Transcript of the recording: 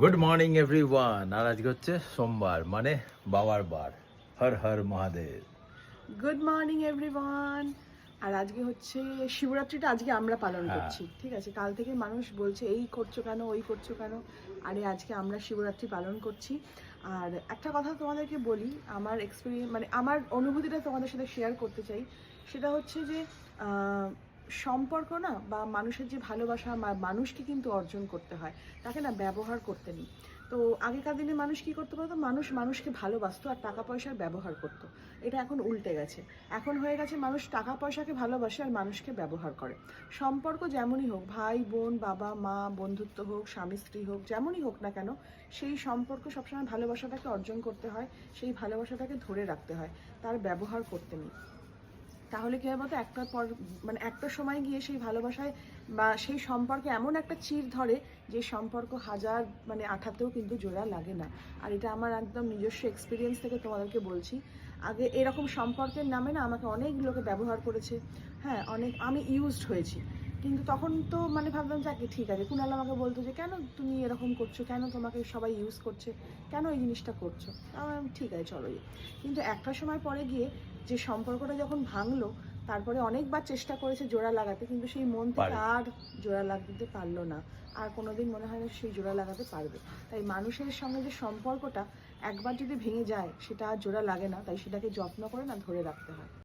Good morning everyone. আর আজকে হচ্ছে সোমবার, মানে বাবার বার। Har Har Mahadev. Good morning everyone. আর আজকে হচ্ছে শিবরাত্রিটা আজকে আমরা পালন করছি, ঠিক আছে? কাল থেকে মানুষ বলছে এই করছো কেন, ওই করছো কেন। আরে আজকে আমরা শিবরাত্রি পালন করছি। আর একটা কথা তোমাদেরকে বলি, আমার এক্সপিরিয়েন্স মানে আমার অনুভূতিটা তোমাদের সাথে শেয়ার করতে চাই। সেটা হচ্ছে যে সম্পর্ক না বা মানুষের যে ভালোবাসা মানুষকে কিন্তু অর্জন করতে হয়, তাকে না ব্যবহার করতে নেই। তো আগেকার দিনে মানুষ কি করতে পারতো, মানুষ মানুষকে ভালোবাসতো আর টাকা পয়সার ব্যবহার করতো। এটা এখন উল্টে গেছে। এখন হয়ে গেছে মানুষ টাকা পয়সাকে ভালোবাসে আর মানুষকে ব্যবহার করে। সম্পর্ক যেমনই হোক, ভাই বোন, বাবা মা, বন্ধুত্ব হোক, স্বামী স্ত্রী হোক, যেমনই হোক না কেন, সেই সম্পর্ক সবসময় ভালোবাসাটাকে অর্জন করতে হয়, সেই ভালোবাসাটাকে ধরে রাখতে হয়, তার ব্যবহার করতে নেই। তাহলে কী হবে বলতো, একটার পর মানে একটা সময় গিয়ে সেই ভালোবাসায় বা সেই সম্পর্কে এমন একটা চির ধরে যে সম্পর্ক হাজার মানে আঠাতেও কিন্তু জোড়া লাগে না। আর এটা আমার একদম নিজস্ব এক্সপিরিয়েন্স থেকে তোমাদেরকে বলছি। আগে এরকম সম্পর্কের নামে না আমাকে অনেক লোকে ব্যবহার করেছে। হ্যাঁ, অনেক আমি ইউজড হয়েছি। কিন্তু তখন তো মানে ভাবলাম যাকে ঠিক আছে, কুণাল আমাকে বলতো যে কেন তুমি এরকম করছো, কেন তোমাকে সবাই ইউজ করছে, কেন এই জিনিসটা করছো। আমার ঠিক আছে চলো। কিন্তু একটা সময় পরে গিয়ে যে সম্পর্কটা যখন ভাঙলো, তারপরে অনেকবার চেষ্টা করেছে জোড়া লাগাতে, কিন্তু সেই মন থেকে আর জোড়া লাগাতে পারলো না। আর কোনোদিন মনে হয় না সেই জোড়া লাগাতে পারবে। তাই মানুষের সঙ্গে যে সম্পর্কটা একবার যদি ভেঙে যায় সেটা আর জোড়া লাগে না, তাই সেটাকে যত্ন করে না ধরে রাখতে হয়।